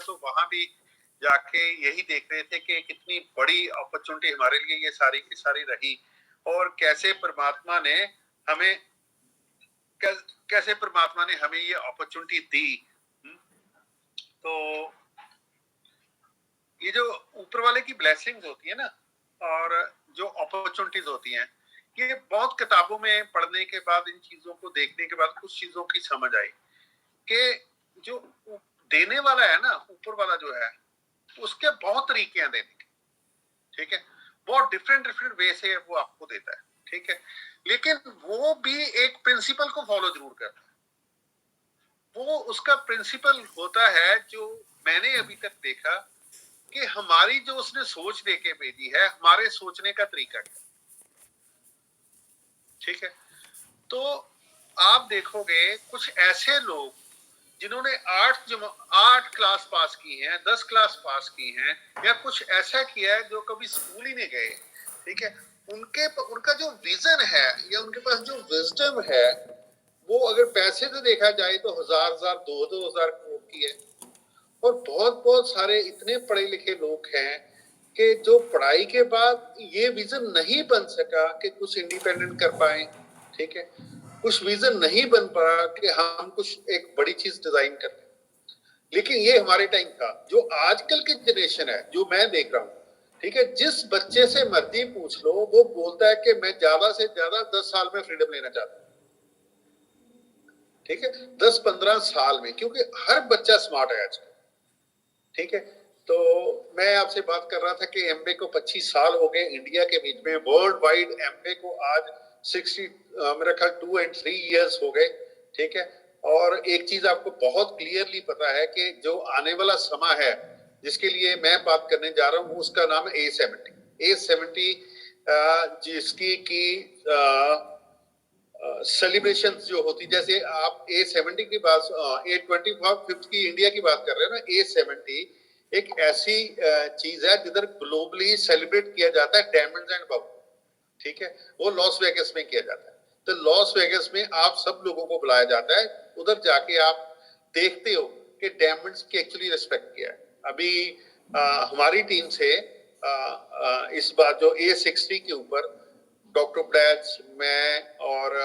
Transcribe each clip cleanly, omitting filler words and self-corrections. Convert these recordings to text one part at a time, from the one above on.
तो वहां भी जाके यही देख रहे थे कि कितनी बड़ी अपॉर्चुनिटी हमारे लिए ये सारी की सारी रही, और कैसे परमात्मा ने हमें कैसे परमात्मा ने हमें ये अपॉर्चुनिटी दी। तो ये जो ऊपर वाले की ब्लेसिंग्स होती है ना, और जो अपॉर्चुनिटीज होती हैं, ये बहुत किताबों में पढ़ने के बाद, इन चीजों को देखने के बाद कुछ चीजों की समझ आई कि जो देने वाला है ना, ऊपर वाला जो है, उसके बहुत तरीके हैं देने के, ठीक है, बहुत डिफरेंट डिफरेंट वे से वो आपको देता है, ठीक है, लेकिन वो भी एक प्रिंसिपल को फॉलो जरूर करता है। वो उसका प्रिंसिपल होता है जो मैंने अभी तक देखा कि हमारी जो उसने सोच देके भेजी है, हमारे सोचने का तरीका क्या, ठीक है। तो आप देखोगे कुछ ऐसे लोग जिन्होंने 8 क्लास पास की हैं, 10 क्लास पास की हैं, या कुछ ऐसा किया है जो कभी स्कूल ही नहीं गए, ठीक है, उनका जो विजन है या उनके पास जो विजडम है, वो अगर पैसे से देखा जाए तो हजार 2,000 करोड़ की है। और बहुत बहुत सारे इतने पढ़े लिखे लोग हैं कि जो पढ़ाई के बाद ये विजन नहीं बन सका कि कुछ इंडिपेंडेंट कर पाए, ठीक है, कुछ विजन नहीं बन पाया कि हम कुछ एक बड़ी चीज डिजाइन कर लें। लेकिन ये हमारे टाइम था। जो आजकल की जनरेशन है, जो मैं देख रहा हूँ, ठीक है, जिस बच्चे से मर्जी पूछ लो, वो बोलता है कि मैं ज्यादा से ज्यादा 10 साल में फ्रीडम लेना चाहता हूँ, ठीक है, 10-15 साल में, क्योंकि हर बच्चा स्मार्ट है आजकल, ठीक है। तो मैं आपसे बात कर रहा था कि एमबे को 25 साल हो गए इंडिया के बीच में, वर्ल्ड वाइड एमबे को आज 60 मेरा ख्याल 2 और 3 इयर्स हो गए, ठीक है। और एक चीज आपको बहुत क्लियरली पता है कि जो आने वाला समय है जिसके लिए मैं बात करने जा रहा हूँ, उसका नाम है A70 जिसकी की सेलिब्रेशन जो होती, जैसे आप A70 की बात, A25 की इंडिया की बात कर रहे हैं ना, A70 एक ऐसी चीज है जिधर ग्लोबली सेलिब्रेट किया जाता है डायमंड्स एंड बबल, ठीक है, वो लॉस वेगस में किया जाता है। तो लॉस वेगस में आप सब लोगों को बुलाया जाता है, उधर जाके आप देखते हो कि डायमंड्स की एक्चुअली रिस्पेक्ट किया है। अभी हमारी टीम से इस बार जो A60 के ऊपर डॉक्टर ब्लैच, मैं और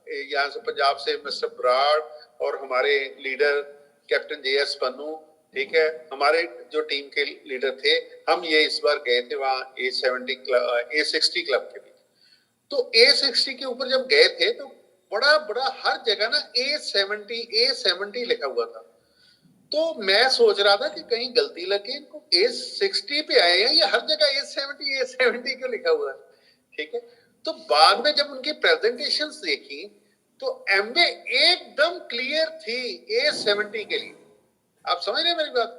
यहाँ से पंजाब से मिस्टर ब्राड और हमारे लीडर कैप्टन JS पन्नू, ठीक है, हमारे जो टीम के लीडर थे, हम ये इस बार गए थे वहां A60 क्लब के बीच। तो A60 के ऊपर जब गए थे तो बड़ा बड़ा हर जगह ना A70 लिखा हुआ था। तो मैं सोच रहा था कि कहीं गलती लगी इनको, A60 पे आए हैं, ये हर जगह A70 क्यों लिखा हुआ है, ठीक है। तो बाद में जब उनकी प्रेजेंटेशंस देखी तो एमबे एकदम क्लियर थी A70 के लिए। आप समझ रहे हैं मेरी बात,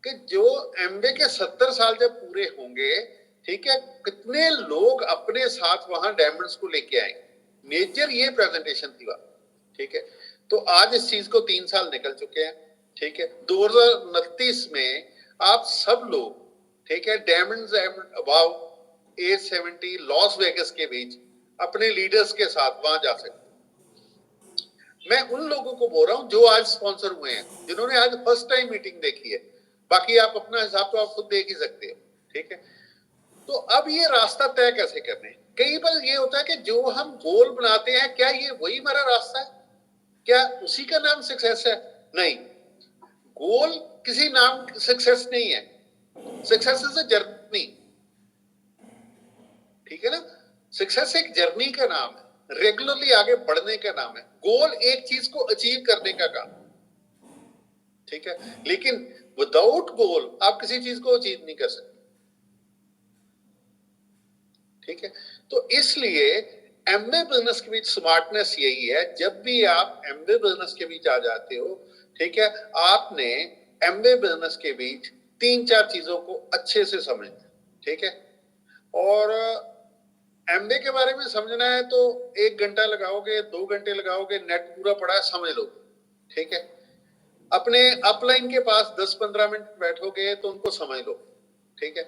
कि जो एमबे के 70 साल जब पूरे होंगे, ठीक है, कितने लोग अपने साथ वहां डायमंड्स को लेके आएंगे, मेजर ये प्रेजेंटेशन थी बात, ठीक है। तो आज इस चीज को 3 साल निकल चुके हैं, ठीक है, 2029 में आप सब लोग, ठीक है, diamonds about A70 Las Vegas के बीच अपने लीडर्स के साथ वहां जा सकते। मैं उन लोगों को बोल रहा हूं जो आज स्पॉन्सर हुए हैं, जिन्होंने आज फर्स्ट टाइम मीटिंग देखी है, बाकी आप अपना हिसाब तो आप खुद देख ही सकते हो, ठीक है। तो अब ये रास्ता तय कैसे करने, कई बार ये होता है कि जो हम गोल बनाते हैं, क्या ये वही हमारा रास्ता है, क्या उसी का नाम सक्सेस है? नहीं, गोल किसी नाम सक्सेस नहीं है, सक्सेस इज अ जर्नी, ठीक है ना। सक्सेस एक जर्नी का नाम है, रेगुलरली आगे बढ़ने का नाम है। गोल एक चीज को अचीव करने का काम, ठीक है, लेकिन विदाउट गोल आप किसी चीज को अचीव नहीं कर सकते, ठीक है। तो इसलिए एमबे बिजनेस के बीच स्मार्टनेस यही है, जब भी आप एमबे बिजनेस के बीच आ जाते हो, ठीक है, आपने एमबे बिजनेस के बीच 3-4 चीजों को अच्छे से समझना, ठीक है। और एमबे के बारे में समझना है तो 1 घंटा लगाओगे, 2 घंटे लगाओगे, नेट पूरा पड़ा है, समझ लो, ठीक है। अपने अपलाइन के पास 10-15 मिनट बैठोगे तो उनको समझ लो, ठीक है।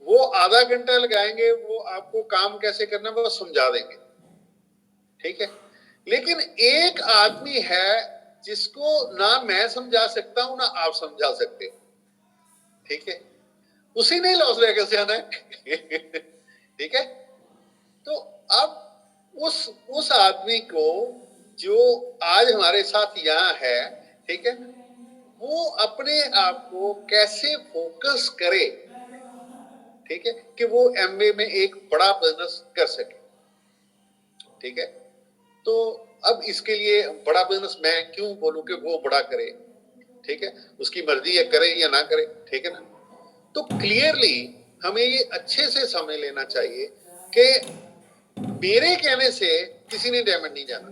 वो आधा घंटा लगाएंगे, वो आपको काम कैसे करना वो समझा देंगे, ठीक है। लेकिन एक आदमी है जिसको ना मैं समझा सकता हूं ना आप समझा सकते, ठीक है, उसी ने लॉस वेगास जाना है ठीक है। तो अब उस आदमी को जो आज हमारे साथ यहाँ है, ठीक है, वो अपने आप को कैसे फोकस करे, ठीक है, कि वो एमवे में एक बड़ा बिजनेस कर सके, ठीक है। तो अब इसके लिए बड़ा बिजनेस मैं क्यों बोलूं कि वो बड़ा करे, ठीक है, उसकी मर्जी है करे या ना करे, ठीक है ना। तो क्लियरली हमें ये अच्छे से समझ लेना चाहिए कि मेरे कहने से किसी ने डायमंड नहीं जाना,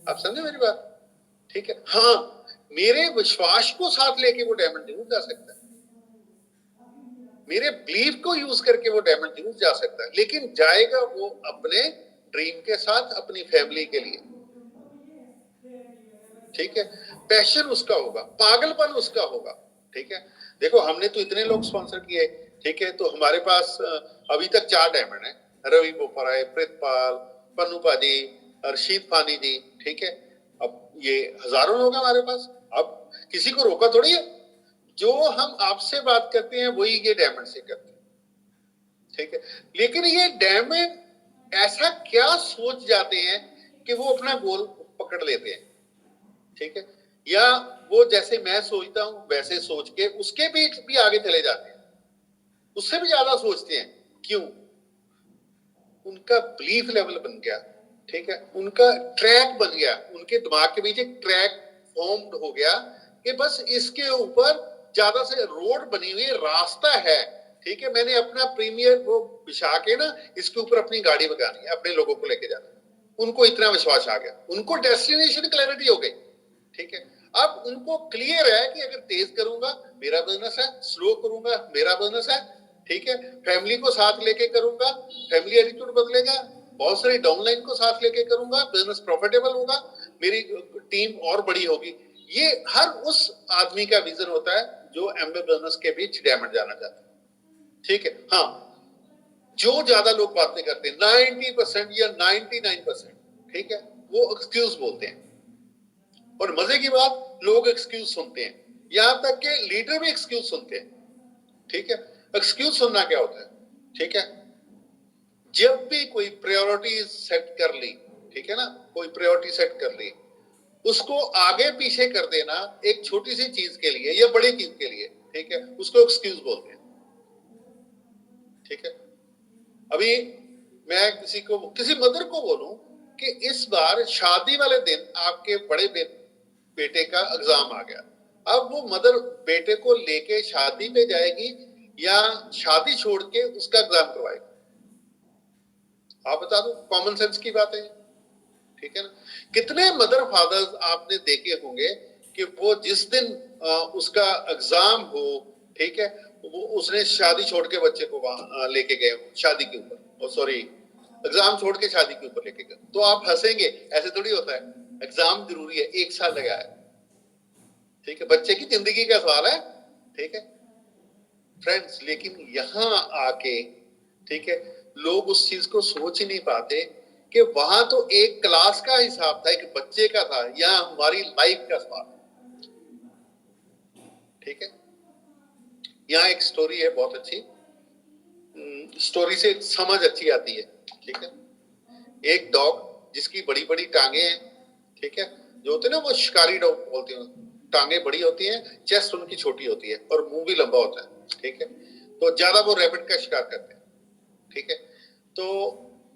आप समझे मेरी बात, ठीक है। हाँ, मेरे विश्वास को साथ लेके वो डायमंड जरूर जा सकता है, मेरे बिलीफ को यूज करके वो डायमंड जरूर जा सकता है, लेकिन जाएगा वो अपने ड्रीम के साथ, अपनी फैमिली के लिए, ठीक है। पैशन उसका होगा, पागलपन उसका होगा, ठीक है। देखो हमने तो इतने लोग स्पॉन्सर किए, ठीक है, तो हमारे पास अभी तक 4 डायमंड है, रवि बोपराय, प्रितपाल, पन्नू पाजी, अर्शीद फानी जी, ठीक है। अब ये हजारों लोग हैं हमारे पास, अब किसी को रोका थोड़ी है, जो हम आपसे बात करते हैं वही ये डायमंड से करते हैं, ठीक है। लेकिन ये डायमंड ऐसा क्या सोच जाते हैं कि वो अपना गोल पकड़ लेते हैं, ठीक है, या वो जैसे मैं सोचता हूं वैसे सोच के उसके बीच भी आगे चले जाते हैं, उससे भी ज्यादा सोचते हैं, क्यों? उनका बिलीफ लेवल बन गया, ठीक है, उनका ट्रैक बन गया, उनके दिमाग के बीच एक ट्रैक फॉर्म्ड हो गया कि बस इसके ऊपर ज्यादा से रोड बनी हुई रास्ता है, ठीक है, मैंने अपना प्रीमियर वो बिछा के ना इसके ऊपर अपनी गाड़ी भगानी है, अपने लोगों को लेके जाना। उनको इतना विश्वास आ गया, उनको डेस्टिनेशन क्लैरिटी हो गई, ठीक है। अब उनको क्लियर है कि अगर तेज करूंगा मेरा बिजनेस है, स्लो करूंगा मेरा बिजनेस है, ठीक है, फैमिली को साथ लेके करूंगा फैमिली एटीट्यूड बदलेगा, बहुत सारी डाउनलाइन को साथ लेके करूंगा बिजनेस प्रॉफिटेबल होगा, मेरी टीम और बड़ी होगी। ये हर उस आदमी का विजन होता है जो एमबे बिजनेस के बीच डायमंड जाना चाहता है, ठीक है। हाँ, जो ज्यादा लोग बातें करते हैं 90% या 99%, ठीक है, वो एक्सक्यूज बोलते हैं, और मजे की बात लोग एक्सक्यूज सुनते हैं, यहां तक कि लीडर भी एक्सक्यूज सुनते हैं, ठीक है। एक्सक्यूज सुनना क्या होता है, ठीक है, जब भी कोई प्रायोरिटी सेट कर ली, ठीक है ना, कोई प्रायोरिटी सेट कर ली, उसको आगे पीछे कर देना एक छोटी सी चीज के लिए या बड़ी चीज के लिए, ठीक है, उसको एक्सक्यूज बोलते हैं, ठीक है। अभी मैं किसी मदर को बोलूं कि इस बार शादी वाले दिन आपके बड़े बेटे का एग्जाम आ गया, अब वो मदर बेटे को लेके शादी पे जाएगी या शादी छोड़ के उसका एग्जाम करवाएगी? आप बता दो, कॉमन सेंस की बात है, ठीक है ना। कितने मदर फादर्स आपने देखे होंगे कि वो जिस दिन उसका एग्जाम हो, ठीक है, वो उसने शादी छोड़ के बच्चे को वहां लेके गए शादी के ऊपर, सॉरी एग्जाम छोड़ के शादी के ऊपर लेके गए, तो आप हंसेंगे, ऐसे थोड़ी होता है, एग्जाम जरूरी है, 1 साल लगा है, ठीक है, बच्चे की जिंदगी का सवाल है, ठीक है फ्रेंड्स। लेकिन यहां आके, ठीक है, लोग उस चीज को सोच ही नहीं पाते कि वहां तो एक क्लास का हिसाब था, एक बच्चे का था, या हमारी लाइफ का सवाल, ठीक है। यहाँ एक स्टोरी है बहुत अच्छी, स्टोरी से समझ अच्छी आती है, ठीक है। एक डॉग जिसकी बड़ी बड़ी टांगे हैं, ठीक है, जो होते हैं ना वो शिकारी डॉग बोलते हैं, टांगे बड़ी होती हैं, चेस्ट उनकी छोटी होती है और मुंह भी लंबा होता है, ठीक है, तो ज्यादा वो रैबिट का शिकार करते हैं, ठीक है। तो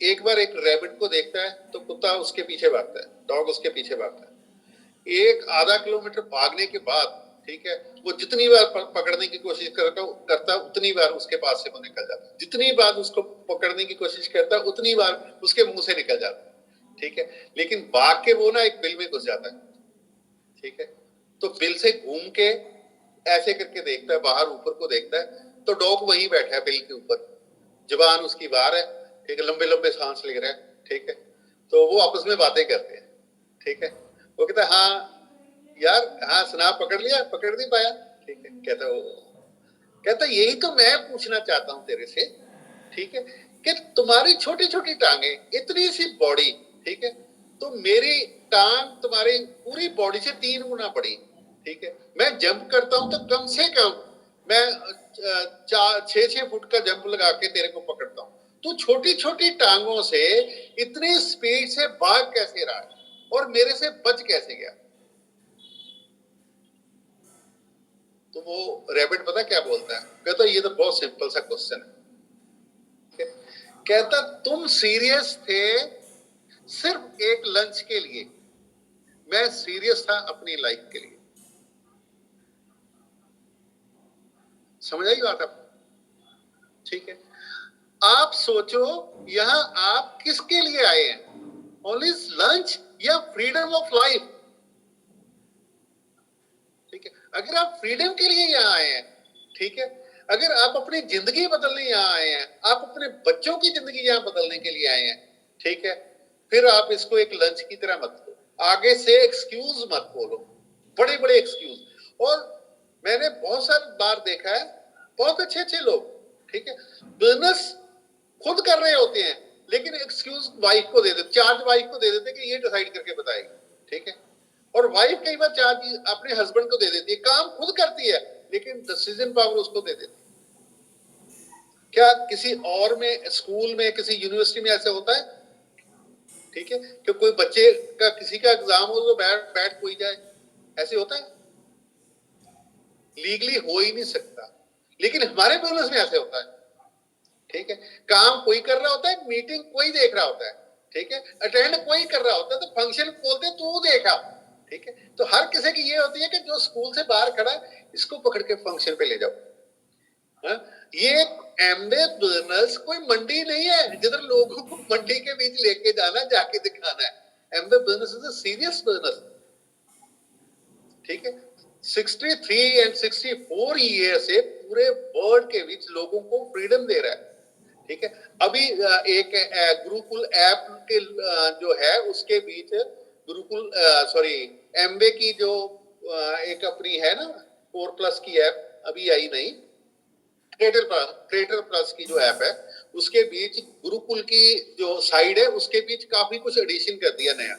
एक बार एक रैबिट को देखता है तो कुत्ता उसके पीछे भागता है, डॉग उसके पीछे भागता है, एक आधा किलोमीटर भागने के बाद, ठीक है, वो जितनी बार पकड़ने की कोशिश करता उतनी बार उसके पास से वो निकल जाता, जितनी बार उसको पकड़ने की कोशिश करता उतनी बार उसके मुंह से निकल जाता, ठीक है। लेकिन भाग के वो ना एक बिल में घुस जाता है, ठीक है, तो बिल से घूम के ऐसे करके देखता है, बाहर ऊपर को देखता है, तो डॉग वहीं बैठा है बिल के ऊपर, जबान उसकी बाहर है, ठीक है, लंबे लंबे सांस ले रहे हैं, ठीक है। तो वो आपस में बातें करते हैं, ठीक है, वो कहता है हाँ यार, हाँ सुना, पकड़ लिया, पकड़ नहीं पाया, ठीक है, कहता यही तो मैं पूछना चाहता हूं तेरे से, ठीक है, कि तुम्हारी छोटी छोटी टांगे, इतनी सी बॉडी, ठीक है, तो मेरी टांग तुम्हारी पूरी बॉडी से 3 गुना बड़ी, ठीक है। मैं जंप करता हूं तो कम से कम मैं 6-6 फुट का जंप लगा के तेरे को पकड़ता हूं। तू छोटी छोटी टांगों से इतनी स्पीड से भाग कैसे रहा है और मेरे से बच कैसे गया? तो वो रैबिट पता क्या बोलता है? कहता ये तो बहुत सिंपल सा क्वेश्चन है। कहता तुम सीरियस थे सिर्फ एक लंच के लिए, मैं सीरियस था अपनी लाइफ के लिए। समझ आई बात आपको? ठीक है। आप सोचो यहां आप किसके लिए आए हैं? ओनली लंच या फ्रीडम ऑफ लाइफ? ठीक है। अगर आप फ्रीडम के लिए यहां आए हैं, ठीक है, अगर आप अपनी जिंदगी बदलने यहां आए हैं, आप अपने बच्चों की जिंदगी यहां बदलने के लिए आए हैं, ठीक है, फिर आप इसको एक लंच की तरह मत लो। आगे से एक्सक्यूज मत बोलो, बड़े बड़े एक्सक्यूज। और मैंने बहुत सारी बार देखा है, बहुत अच्छे अच्छे लोग, ठीक है, बिजनेस खुद कर रहे होते हैं, लेकिन एक्सक्यूज वाइफ को दे देते, चार्ज वाइफ को दे देते कि ये डिसाइड करके बताएगी, ठीक है। और वाइफ कई बार चार्ज अपने हस्बैंड को दे देती है, काम खुद करती है लेकिन डिसीजन पावर उसको दे देती है। क्या किसी और में, स्कूल में, किसी यूनिवर्सिटी में ऐसे होता है? ठीक है, कि कोई बच्चे का किसी का एग्जाम हो तो बैठ कोई जाए, ऐसे होता है? लीगली हो ही नहीं सकता। लेकिन हमारे बिजनेस में ऐसे होता है, ठीक है। काम कोई कर रहा होता है, मीटिंग कोई देख रहा होता है, ठीक है, अटेंड कोई कर रहा होता है, तो फंक्शन बोलते तू देखा, ठीक है। तो हर किसी की ये होती है कि जो स्कूल से बाहर खड़ा है इसको पकड़ के फंक्शन पे ले जाओ। हा? ये एमबे बिजनेस कोई मंडी नहीं है जिधर लोगों को मंडी के बीच लेके जाना, जाके दिखाना है। एमबे business is a serious business, ठीक है। 63 एंड 64 ईयर से पूरे वर्ल्ड के बीच लोगों को फ्रीडम दे रहा है, ठीक है। अभी एक गुरुकुल ऐप के जो है उसके बीच गुरुकुल सॉरी एमबे की जो एक अपनी है ना 4+ की ऐप अभी आई नहीं, क्रिएटर प्लस की जो ऐप है उसके बीच गुरुकुल की जो साइड है उसके बीच काफी कुछ एडिशन कर दिया नया,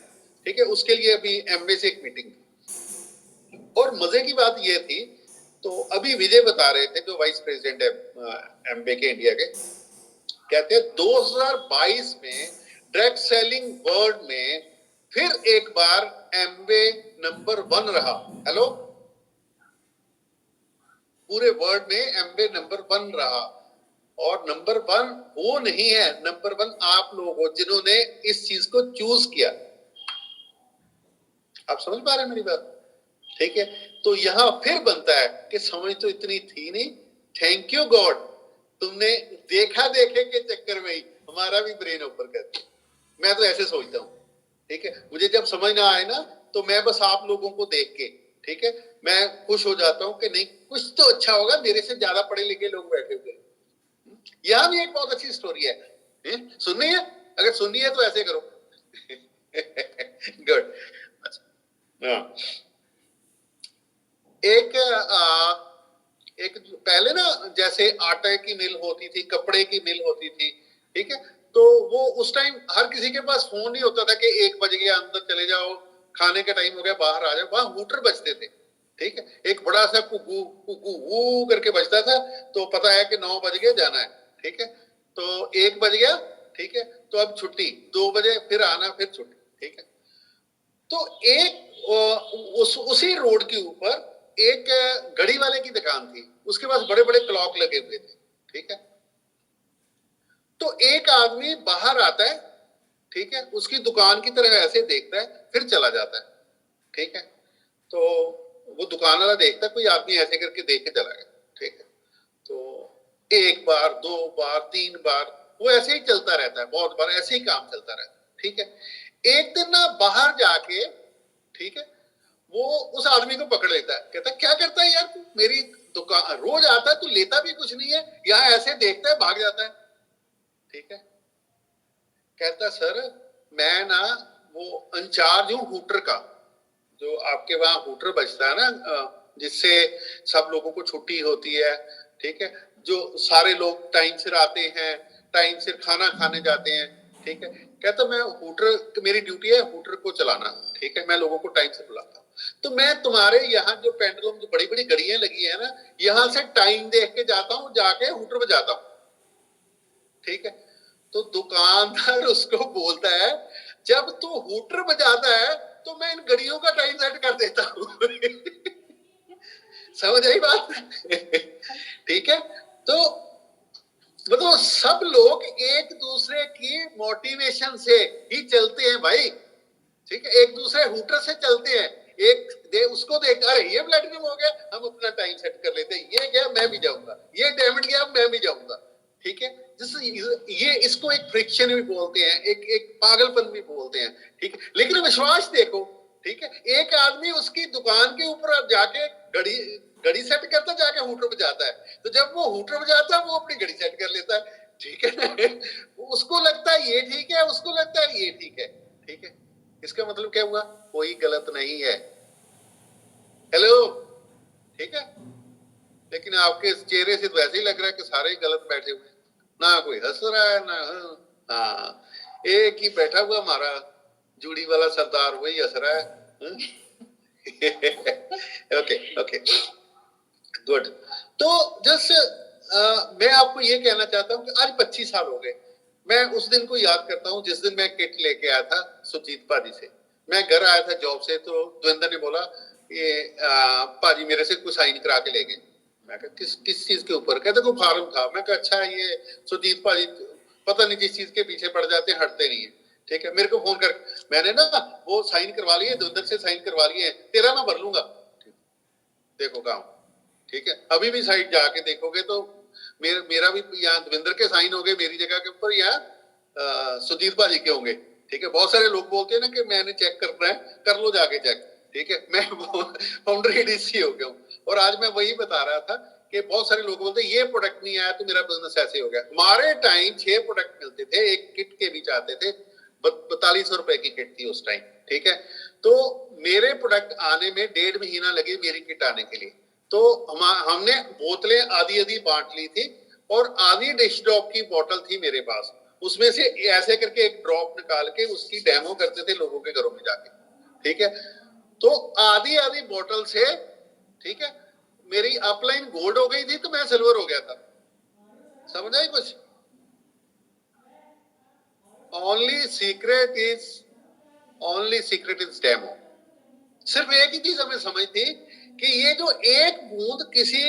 ठीक है। उसके लिए अभी एमबे से एक मीटिंग, और मजे की बात ये थी, तो अभी विजय बता रहे थे जो वाइस प्रेसिडेंट है एमबे के इंडिया के, कहते हैं 2022 में डायरेक्ट सेलिंग वर्ल्ड में फिर एक बार एमवे नंबर 1 रहा। हेलो, पूरे वर्ल्ड में एमवे नंबर 1 रहा। और नंबर 1 वो नहीं है, नंबर 1 आप लोग हो जिन्होंने इस चीज को चूज किया। आप समझ पा रहे हैं मेरी बात? ठीक है। तो यहां फिर बनता है कि समझ तो इतनी थी नहीं, थैंक यू गॉड, तुमने देखा देखे के चक्कर में ही हमारा भी ब्रेन ऊपर कर दिया। मैं तो ऐसे सोचता हूँ, ठीक है। मुझे जब समझ ना आए ना तो मैं बस आप लोगों को देख के, ठीक है, मैं खुश हो जाता हूँ कि नहीं कुछ तो अच्छा होगा, मेरे से ज्यादा पढ़े लिखे लोग बैठे हुए। यहां भी एक बहुत अच्छी स्टोरी है, सुननी है? अगर सुननी है तो ऐसे करो। गुड। हाँ, एक एक पहले ना जैसे आटे की मिल होती थी, कपड़े की मिल होती थी, ठीक है। तो वो उस टाइम हर किसी के पास फोन नहीं होता था कि 1 बज गया अंदर चले जाओ, खाने का टाइम हो गया बाहर आ जाओ। वहां हूटर बजते थे, ठीक है। एक बड़ा सा कुकू कुकू वो करके बजता था, तो पता है कि 9 बज गए जाना है, ठीक है। तो 1 बज गया, ठीक है, तो अब छुट्टी, 2 बजे फिर आना, फिर छुट्टी, ठीक है। तो एक उसी रोड के ऊपर एक घड़ी वाले की दुकान थी, उसके पास बड़े बड़े क्लॉक लगे हुए थे, ठीक है। तो एक आदमी बाहर आता है, ठीक है, उसकी दुकान की तरफ ऐसे देखता है, फिर चला जाता है, ठीक है। तो वो दुकान वाला देखता है कोई आदमी ऐसे करके देख के चला गया, ठीक है। तो 1 बार 2 बार 3 बार वो ऐसे ही चलता रहता है, बहुत बार ऐसे ही काम चलता रहता है, ठीक है। एक दिन ना बाहर जाके, ठीक है, वो उस आदमी को पकड़ लेता है, कहता है क्या करता है यार तू, मेरी दुकान रोज आता है, तू लेता भी कुछ नहीं है, यहाँ ऐसे देखता है भाग जाता है, ठीक है। कहता सर मैं ना वो इंचार्ज हूँ हूटर का, जो आपके वहां हूटर बजता है ना जिससे सब लोगों को छुट्टी होती है, ठीक है, जो सारे लोग टाइम से आते हैं, टाइम से खाना खाने जाते हैं, ठीक है। कहता मैं हूटर, मेरी ड्यूटी है हूटर को चलाना, ठीक है, मैं लोगों को टाइम से बुलाता हूँ। तो मैं तुम्हारे यहाँ जो पेंडुलम जो बड़ी बड़ी घड़ियां लगी है ना, यहाँ से टाइम देख के जाता हूँ, जाके हूटर बजाता हूँ, ठीक है। तो दुकानदार उसको बोलता है जब तू हूटर बजाता है तो मैं इन घड़ियों का टाइम सेट कर देता हूँ। समझ आई बात? ठीक है। तो मतलब सब लोग एक दूसरे की मोटिवेशन से ही चलते हैं भाई, ठीक है, एक दूसरे हूटर से चलते हैं। उसको देख, अरे ये प्लेटिनम हो गया, हम अपना टाइम सेट कर लेते हैं, ये गया मैं भी जाऊंगा, ये डायमंड गया मैं भी जाऊंगा, ठीक है। ये इसको एक फ्रिक्शन भी बोलते हैं, एक पागलपन भी बोलते हैं, ठीक है। लेकिन विश्वास देखो, ठीक है, एक आदमी उसकी दुकान के ऊपर जाके घड़ी सेट करता, जाके हूटर बजाता है, तो जब वो हूटर बजाता है वो अपनी घड़ी सेट कर लेता है, ठीक है। उसको लगता है ये ठीक है, उसको लगता है ये ठीक है, ठीक है। इसका मतलब क्या हुआ? कोई गलत नहीं है। हेलो, ठीक है। लेकिन आपके चेहरे से तो वैसे ही लग रहा है कि सारे ही गलत बैठे हुए, ना कोई हंस रहा है ना। हाँ, एक ही बैठा हुआ हमारा जूड़ी वाला सरदार, वही हंस रहा है। Okay okay good. तो जस्ट मैं आपको ये कहना चाहता हूँ कि आज 25 साल हो गए। मैं उस दिन को याद करता हूँ जिस दिन मैं किट लेके आया था सुजीत पाजी से। मैं घर आया था जॉब से, तो देवेंद्र ने बोला ये पाजी मेरे से कुछ साइन करा के ले गए। मैं कहा किस चीज के ऊपर? कहते कोई फार्म था। मैं कहा अच्छा, ये सुजीत पाजी पता नहीं जिस चीज के पीछे पड़ जाते हैं हटते नहीं है, ठीक है। मेरे को फोन कर, मैंने ना वो साइन करवा लिए, देवेंद्र से साइन करवा लिए, तेरा मैं भर लूंगा, देखो काम, ठीक है। अभी भी साइट जाके देखोगे तो मेरा भी यहाँ देवेंद्र के साइन हो गए मेरी जगह के ऊपर, यहाँ सुजीत भाजी के होंगे, ठीक है। बहुत सारे लोग बोलते हैं ना कि मैंने चेक करना है, कर लो जाके चेक, ठीक है। मैं फाउंडर एडीसी हो गया हूँ। और आज मैं वही बता रहा था कि बहुत सारे लोग बोलते हैं ये प्रोडक्ट नहीं आया तो मेरा बिजनेस ऐसे हो गया। हमारे टाइम 6 प्रोडक्ट मिलते थे, एक किट के बीच आते थे, 4200 रुपए की किट थी उस टाइम, ठीक है। तो मेरे प्रोडक्ट आने में 1.5 महीना लगे मेरी किट आने के लिए। तो हमने बोतलें आधी आधी बांट ली थी, और आधी डिश ड्रॉप की बोतल थी मेरे पास, उसमें से ऐसे करके एक ड्रॉप निकाल के उसकी डेमो करते थे लोगों के घरों में जाके, ठीक है। तो आधी आधी बोतल से, ठीक है, मेरी अपलाइन गोल्ड हो गई थी तो मैं सिल्वर हो गया था। समझ आई कुछ? Only secret is demo. सिर्फ एक ही चीज हमें समझ थी कि ये जो एक बूंद किसी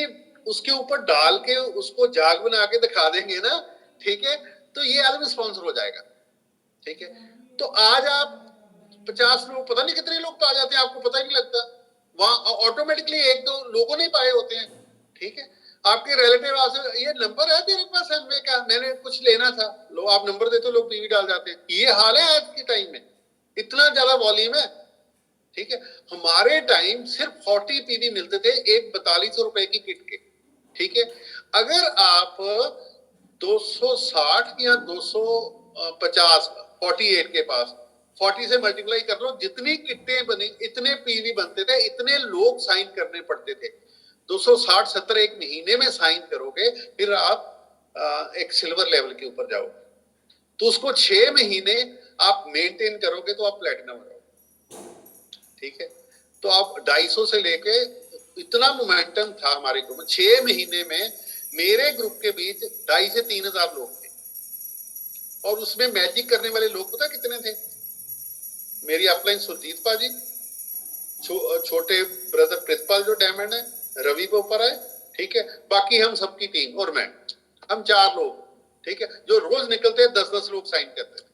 उसके ऊपर डाल के उसको जाग बना के दिखा देंगे ना, ठीक है, तो ये आदमी स्पॉन्सर हो जाएगा, ठीक है। तो आज आप 50 लोग, पता नहीं कितने लोग पा जाते हैं, आपको पता ही नहीं लगता। वहां ऑटोमेटिकली एक दो लोगों नहीं पाए होते हैं, ठीक है। आपके रिलेटिव आपसे, ये नंबर है तेरे पास एमवे का, मैंने कुछ लेना था, लो आप नंबर देते हो, लोग पीवी डाल जाते हैं। ये हाल है आज के टाइम में, इतना ज्यादा वॉल्यूम है, ठीक है। हमारे टाइम सिर्फ 40 पीवी मिलते थे एक 4200 रुपए की किट के, ठीक है। अगर आप 260 या 250 48 के पास 40 से मल्टीप्लाई कर लो, जितनी किटें बनी इतने पीवी बनते थे, इतने लोग साइन करने पड़ते थे। 260-70 एक महीने में साइन करोगे, फिर आप एक सिल्वर लेवल के ऊपर जाओगे। तो उसको 6 महीने आप मेंटेन करोगे तो आप प्लेटिनम हो, ठीक है। तो आप 250 से लेके इतना मोमेंटम था हमारे ग्रुप में। 6 महीने में मेरे ग्रुप के बीच 2,500 से 3,000 लोग थे, और उसमें मैजिक करने वाले लोग पता कितने थे? मेरी अपलाइन सुरजीत पाजी, छोटे ब्रदर प्रितपाल जो डायमंड है, रवि को ऊपर है, ठीक है। बाकी हम सबकी टीम और मैं, हम 4 लोग, ठीक है, जो रोज निकलते 10-10 लोग साइन करते थे।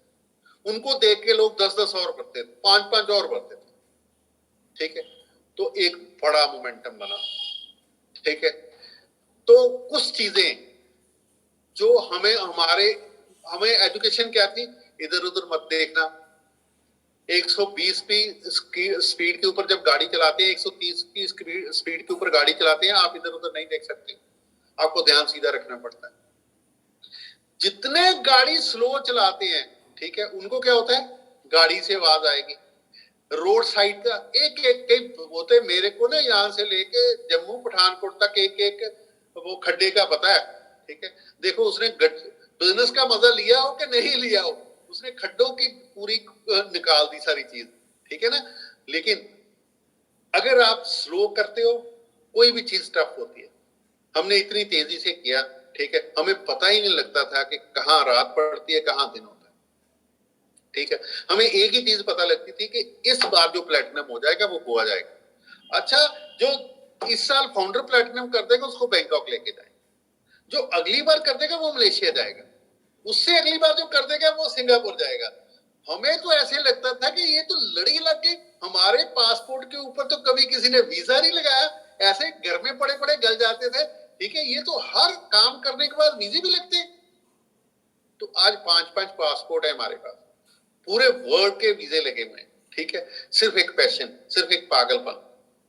उनको देख के लोग 10-10 और करते थे, 5-5 और बढ़ते थे, ठीक है। तो एक बड़ा मोमेंटम बना, ठीक है। तो कुछ चीजें जो हमें एजुकेशन क्या थी, इधर उधर मत देखना। 120 की स्पीड के ऊपर जब गाड़ी चलाते हैं, 130 की स्पीड के ऊपर गाड़ी चलाते हैं, आप इधर उधर नहीं देख सकते, आपको ध्यान सीधा रखना पड़ता है। जितने गाड़ी स्लो चलाते हैं, ठीक है, उनको क्या होता है, गाड़ी से आवाज आएगी। रोड साइड का एक होते, मेरे को ना यहाँ से लेके जम्मू पठानकोट तक एक वो खड्डे का पता है, ठीक है। देखो उसने बिजनेस का मजा लिया हो कि नहीं लिया हो, उस उसने खड्डों की पूरी निकाल दी सारी चीज, ठीक है ना। लेकिन अगर आप स्लो करते हो, कोई भी चीज टफ होती है। हमने इतनी तेजी से किया, ठीक है, हमें पता ही नहीं लगता था कि कहाँ रात पड़ती है कहाँ दिन होता है, ठीक है। हमें एक ही चीज पता लगती थी कि इस बार जो प्लेटिनम हो जाएगा वो हुआ जाएगा। अच्छा, जो इस साल फाउंडर प्लेटिनम कर देगा उसको बैंकॉक लेके जाए, जो अगली बार कर देगा वो मलेशिया जाएगा, उससे अगली बार जो कर देगा वो सिंगापुर जाएगा। हमें तो ऐसे लगता था कि ये तो लड़ी लग गई, हमारे पासपोर्ट के ऊपर तो कभी किसी ने वीजा नहीं लगाया, ऐसे घर में पड़े पड़े गल जाते थे, ठीक है। ये तो हर काम करने के बाद वीजे भी लगते हैं। तो आज 5-5 पासपोर्ट है हमारे पास, पूरे वर्ल्ड के वीजे लगे हुए हैं, ठीक है। सिर्फ एक पैशन, सिर्फ एक पागलपन,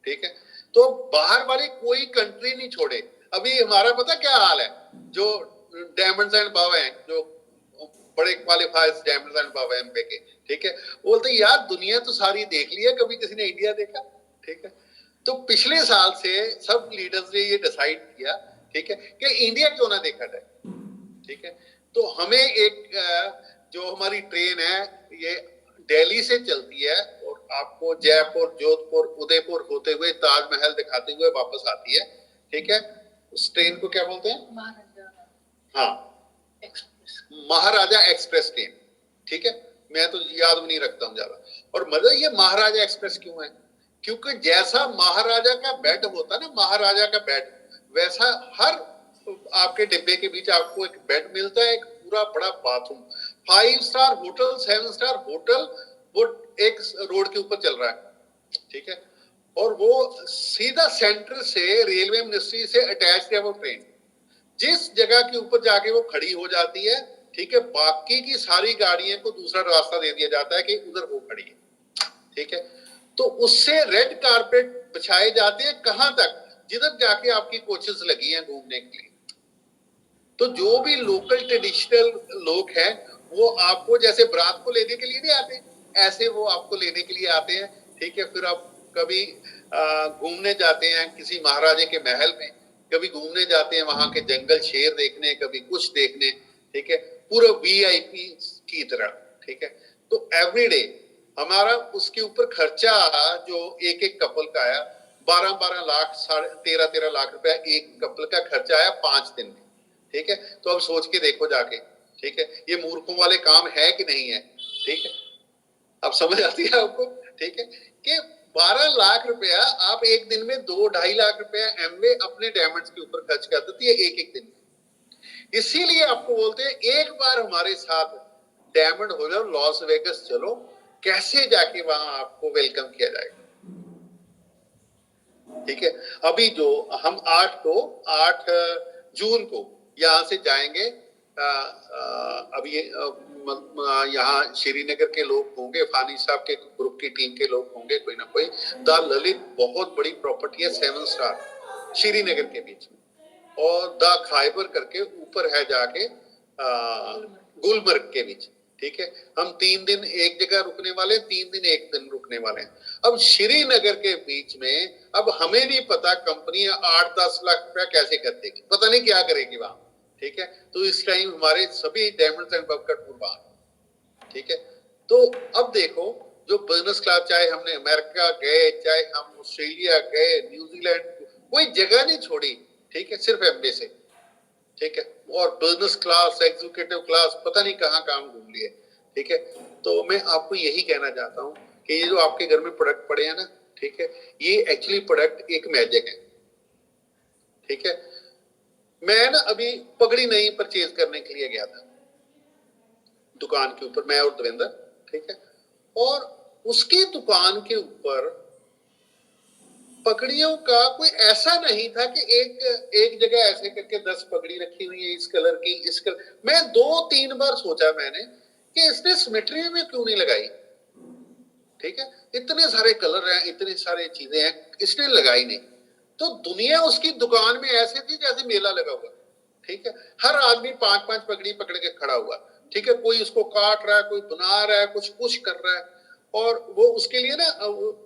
ठीक है। तो बाहर वाली कोई कंट्री नहीं छोड़े। अभी हमारा पता क्या हाल है, जो डायमंड्स एंड बाव हैं, जो बड़े क्वालिफायर्स डायमंड्स एंड बाव एमबे के, ठीक है, बोलते यार दुनिया तो सारी देख ली है, कभी किसी ने इंडिया देखा, ठीक है। तो पिछले साल से सब लीडर्स ने ये डिसाइड किया, ठीक है, कि इंडिया क्यों ना देखा जाए, ठीक है। तो हमें एक जो हमारी ट्रेन है ये दिल्ली से चलती है और आपको जयपुर, जोधपुर, उदयपुर होते हुए ताजमहल दिखाते हुए वापस आती है, ठीक है। उस ट्रेन को क्या बोलते हैं? हाँ, महाराजा एक्सप्रेस ट्रेन, ठीक है। मैं तो याद भी नहीं रखता हूं ज्यादा। और मतलब ये महाराजा एक्सप्रेस क्यों है? क्योंकि जैसा महाराजा का बेड होता ना, महाराजा का बेड, वैसा हर आपके डिब्बे के बीच आपको एक बेड मिलता है, एक पूरा बड़ा bathroom, 5 star hotel, 7 star hotel, वो एक रोड के ऊपर चल रहा है, ठीक है। और वो सीधा सेंटर से रेलवे मिनिस्ट्री से अटैच है वो ट्रेन। जिस जगह के ऊपर जाके वो खड़ी हो जाती है, ठीक है, बाकी की सारी गाड़ियों को दूसरा रास्ता दे दिया जाता है कि उधर वो खड़ी है, ठीक है। तो उससे रेड कारपेट बिछाए जाते हैं कहां तक? जिधर जाके आपकी कोचेस लगी हैं घूमने के लिए। तो जो भी लोकल ट्रेडिशनल लोग हैं वो आपको जैसे बारात को लेने के लिए नहीं आते, ऐसे वो आपको लेने के लिए आते हैं, ठीक है। फिर आप कभी घूमने जाते हैं किसी महाराजे के महल में, कभी घूमने जाते हैं वहां के जंगल शेर देखने, कभी कुछ देखने, ठीक है, पूरा वीआईपी की तरह, ठीक है। तो एवरीडे हमारा उसके ऊपर खर्चा जो एक एक कपल का आया, 12-12 लाख, 13.5 लाख रुपया एक कपल का खर्चा आया 5 दिन में, ठीक है। तो अब सोच के देखो जाके, ठीक है, ये मूर्खों वाले काम है कि नहीं है, ठीक है। अब समझ आती है आपको, ठीक है, कि 12 लाख रुपया आप एक दिन में 2-2.5 लाख रुपया एमवे अपने डायमंड्स के ऊपर खर्च कर देती है एक एक दिन में। इसीलिए आपको बोलते हैं एक बार हमारे साथ डायमंड हो जाओ, लॉस वेगस चलो, कैसे जाके वहां आपको वेलकम किया जाएगा, ठीक है। अभी जो हम 8 जून को यहाँ से जाएंगे, अभी यहाँ श्रीनगर के लोग होंगे, फानी साहब के ग्रुप की टीम के लोग होंगे, कोई ना कोई। द ललित बहुत बड़ी प्रॉपर्टी है 7 स्टार श्रीनगर के बीच में, और द खाइबर करके ऊपर है जाके गुलमर्ग के बीच, ठीक है। हम 3 दिन एक जगह रुकने वाले, 3 दिन एक दिन रुकने वाले हैं। अब श्रीनगर के बीच में अब हमें नहीं पता कंपनी 8-10 लाख रुपया कैसे कर देगी, पता नहीं क्या करेगी वहां, ठीक है। तो इस टाइम हमारे सभी डायमंड्स एंड बब का टूर वहां, ठीक है। तो अब देखो जो बिजनेस क्लास, चाहे हमने अमेरिका गए, चाहे हम ऑस्ट्रेलिया गए, न्यूजीलैंड, कोई जगह नहीं छोड़ी, ठीक है, सिर्फ एमबे से, ठीक है। और बिजनेस क्लास, एग्जीक्यूटिव क्लास, पता नहीं कहाँ काम घूम लिए, ठीक है। तो मैं आपको यही कहना चाहता हूँ कि ये जो आपके घर में प्रोडक्ट पड़े हैं ना, ठीक है, ये एक्चुअली प्रोडक्ट एक मैजिक है, ठीक है। मैं ना अभी पगड़ी नहीं परचेज करने के लिए गया था दुकान के ऊपर, मैं और देवेंद्र, ठीक है। और उसकी दुकान के ऊपर पगड़ियों का कोई ऐसा नहीं था कि एक जगह ऐसे करके 10 पगड़ी रखी हुई है इस कलर की, इस कलर। मैं 2-3 बार सोचा मैंने कि इसने सिमेट्री में क्यों नहीं लगाई, ठीक है। इतने सारे कलर हैं, इतनी सारी चीजें हैं, इसने लगाई नहीं। तो दुनिया उसकी दुकान में ऐसे थी जैसे मेला लगा हुआ, ठीक है। हर आदमी 5-5 पगड़ी पकड़ के खड़ा हुआ, ठीक है। कोई उसको काट रहा है, कोई बना रहा है, कुछ पुश कर रहा है, और वो उसके लिए ना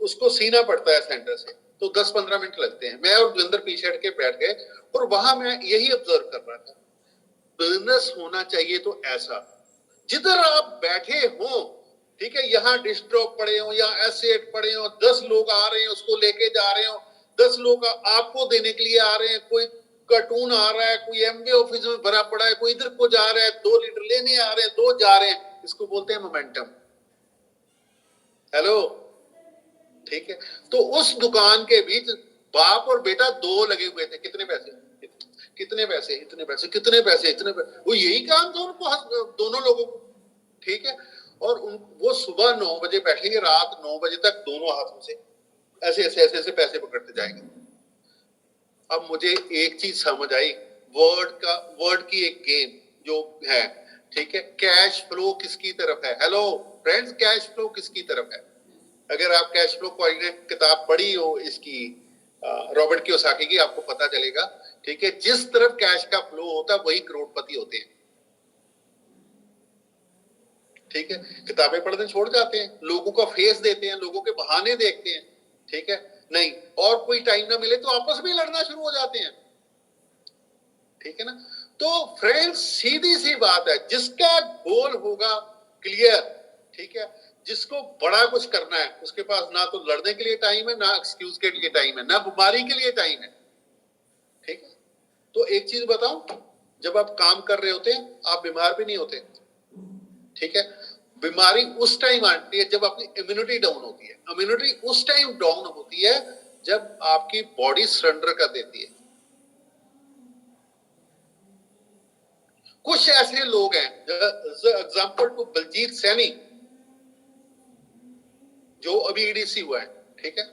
उसको सीना पड़ता है सेंटर से, तो 10-15 मिनट लगते हैं। मैं और दविंदर पीछे हट के बैठ गए और वहां मैं यही ऑब्जर्व कर रहा था, बिजनेस होना चाहिए तो ऐसा, जिधर आप बैठे हो, ठीक है, यहाँ डिश ड्रॉप पड़े हो या एसेट पड़े हो, 10 लोग आ रहे हैं उसको लेके जा रहे हो, 10 लोग आपको देने के लिए आ रहे हैं, कोई कार्टून आ रहा है, कोई एमबी ऑफिस में भरा पड़ा है, कोई इधर को जा रहा है, 2 लीटर लेने आ रहे हैं, 2 जा रहे हैं, इसको बोलते हैं मोमेंटम। हेलो, ठीक है। तो उस दुकान के बीच बाप और बेटा 2 लगे हुए थे, कितने पैसे, कितने पैसे, इतने पैसे, कितने पैसे, इतने पैसे, वो यही काम था उनको, दोनों लोगों को, ठीक है। और वो सुबह 9 बजे बैठेंगे, रात 9 बजे तक दोनों हाथों से ऐसे ऐसे ऐसे ऐसे पैसे पकड़ते जाएंगे। अब मुझे एक चीज समझ आई, वर्ड की एक गेम जो है, ठीक है, कैश फ्लो किसकी तरफ है। हेलो फ्रेंड्स, कैश फ्लो किसकी तरफ है। अगर आप कैश फ्लो कोऑर्डिनेट किताब पढ़ी हो इसकी, रॉबर्ट कियोसाकी की, आपको पता चलेगा, ठीक है, जिस तरफ कैश का फ्लो होता है वही करोड़पति होते हैं, ठीक है। किताबें पढ़ने छोड़ जाते हैं, लोगों का फेस देते हैं, लोगों के बहाने देखते हैं, ठीक है, नहीं, और कोई टाइम ना मिले तो आपस में लड़ना शुरू हो जाते हैं, ठीक है ना। तो फ्रेंड्स, सीधी सी बात है, जिसका गोल होगा क्लियर, ठीक है, जिसको बड़ा कुछ करना है, उसके पास ना तो लड़ने के लिए टाइम है, ना एक्सक्यूज के लिए टाइम है, ना बीमारी के लिए टाइम है, ठीक है। तो एक चीज बताऊं, जब आप काम कर रहे होते हैं आप बीमार भी नहीं होते, ठीक है। बीमारी उस टाइम आती है जब अपनी इम्यूनिटी डाउन होती है। इम्यूनिटी उस टाइम डाउन होती है जब आपकी बॉडी सरेंडर कर देती है। कुछ ऐसे लोग हैं, एग्जाम्पल टू बलजीत सैनी, जो अभी ईडीसी हुआ है, ठीक है,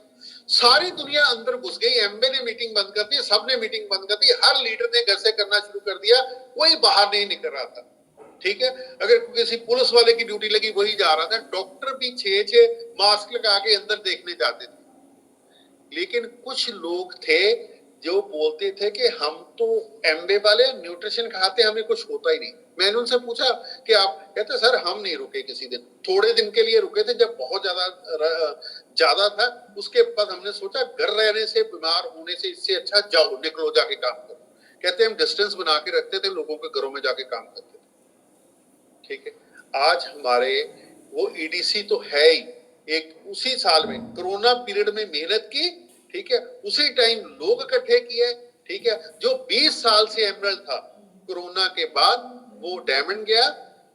सारी दुनिया अंदर घुस गई, एमबे ने मीटिंग बंद कर दी, सबने मीटिंग बंद कर दी, हर लीडर ने घर से करना शुरू कर दिया, कोई बाहर नहीं निकल रहा था, ठीक है। अगर किसी पुलिस वाले की ड्यूटी लगी वही जा रहा था, डॉक्टर भी 6 मास्क लगा के अंदर देखने जाते थे। लेकिन कुछ लोग थे जो बोलते थे कि हम तो एमबे वाले न्यूट्रिशन खाते, हमें कुछ होता ही नहीं। मैंने उनसे पूछा कि आप, कहते सर हम नहीं रुके किसी दिन, थोड़े दिन के लिए रुके थे जब बहुत ज्यादा था, उसके बाद हमने सोचा घर रहने से, बीमार होने से, इससे अच्छा जाओ, निकलो, जाके काम करो। कहते हम डिस्टेंस बना के रखते थे, लोगों के घरों में जाके काम करते थे, ठीक है। आज हमारे वो ईडीसी तो है ही, एक उसी साल में कोरोना पीरियड में मेहनत की, ठीक है, उसी टाइम लोग इकट्ठे किए, ठीक है। जो 20 साल से एमरल्ड था, कोरोना के बाद वो डायमंड गया,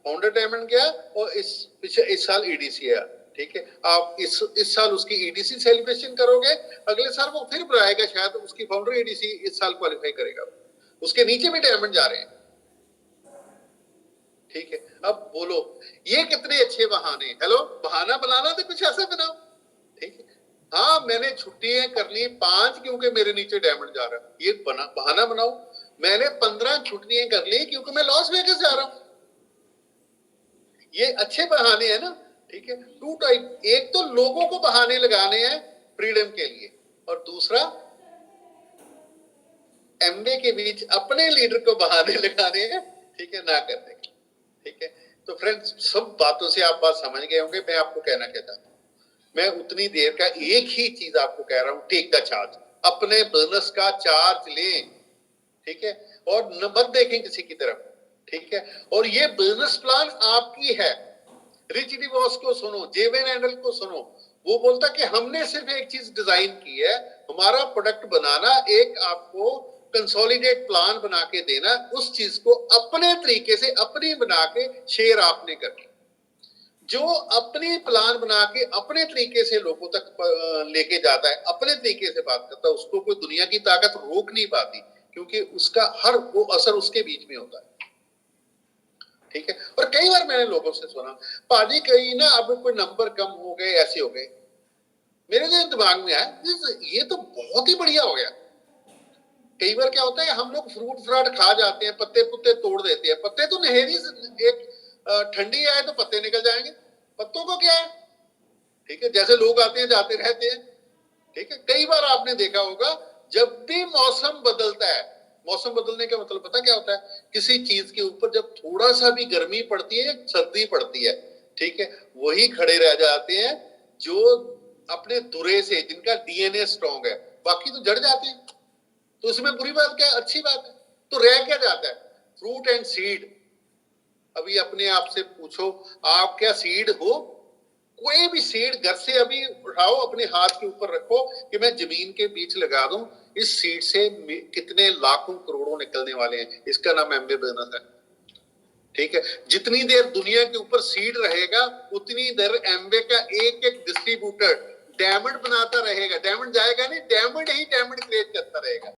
फाउंडर डायमंड गया, और इस साल ईडीसी आया, ठीक है। आप इस साल उसकी ईडीसी सेलिब्रेशन करोगे, अगले साल वो फिर बुलाएगा, शायद उसकी फाउंडर ईडीसी इस साल क्वालिफाई करेगा, उसके नीचे भी डायमंड जा रहे हैं, ठीक है। अब बोलो ये कितने अच्छे बहाने। हेलो, बहाना बनाना तो कुछ ऐसा बनाओ, ठीक है। हाँ, मैंने छुट्टियां कर ली 5 क्योंकि मेरे नीचे डायमंड जा रहा है, ये बहाना बनाओ। मैंने 15 छुट्टियां कर ली क्योंकि मैं लॉस वेगस जा रहा हूं, ये अच्छे बहाने हैं ना, ठीक है। 2 टाइप, एक तो लोगों को बहाने लगाने हैं फ्रीडम के लिए, और दूसरा एमबे के बीच अपने लीडर को बहाने लगाने हैं, ठीक है, ना करने के, ठीक है। तो फ्रेंड्स, सब बातों से आप बात समझ गए होंगे मैं आपको कहना क्या चाहता हूं। मैं उतनी देर का एक ही चीज आपको कह रहा हूं, टेक द चार्ज, अपने बिजनेस का चार्ज लें, ठीक है, और न मत देखें किसी की तरफ, ठीक है। और ये बिजनेस प्लान आपकी है। रिच डिवॉर्स को सुनो, जेवन एंडल को सुनो, वो बोलता कि हमने सिर्फ एक चीज डिजाइन की है, हमारा प्रोडक्ट बनाना, एक आपको कंसोलिडेट प्लान बना के देना, उस चीज को अपने तरीके से अपनी बना के शेयर आपने करनी। जो अपनी प्लान बना के अपने तरीके से लोगों तक लेके जाता है, अपने तरीके से बात करता है, उसको कोई दुनिया की ताकत रोक नहीं पाती, क्योंकि उसका हर वो असर उसके बीच में होता है, ठीक है। और कई बार मैंने लोगों से सुना, पाजी कहीं ना अब कोई नंबर कम हो गए, ऐसे हो गए, मेरे जो दिमाग में आया ये तो बहुत ही बढ़िया हो गया। कई बार क्या होता है, हम लोग फ्रूट फ्राट खा जाते हैं, पत्ते पुत्ते तोड़ देते हैं, पत्ते तो नहेरी एक ठंडी आए तो पत्ते निकल जाएंगे, पत्तों को क्या है, ठीक है। जैसे लोग आते हैं जाते रहते हैं, ठीक है। कई बार आपने देखा होगा, जब भी मौसम बदलता है, मौसम बदलने का मतलब पता क्या होता है, किसी चीज के ऊपर जब थोड़ा सा भी गर्मी पड़ती है, सर्दी पड़ती है, ठीक है, वही खड़े रह जाते हैं जो अपने धुरे से, जिनका डीएनए स्ट्रॉन्ग है, बाकी तो जड़ जाते हैं। तो इसमें बुरी बात क्या है, अच्छी बात है। तो रह क्या जाता है, फ्रूट एंड सीड, अभी अपने आप से पूछो, आप क्या सीड हो? कोई भी सीड घर से अभी उठाओ, अपने हाथ के ऊपर रखो कि मैं जमीन के बीच लगा दूं, इस सीड से कितने लाखों करोड़ों निकलने वाले हैं। इसका नाम एमवे बिजनेस है। ठीक है, जितनी देर दुनिया के ऊपर सीड रहेगा उतनी देर एमवे का एक एक डिस्ट्रीब्यूटर डायमंड बनाता रहेगा। डायमंड जाएगा नहीं, डायमंड ही डायमंड क्रिएट करता रहेगा।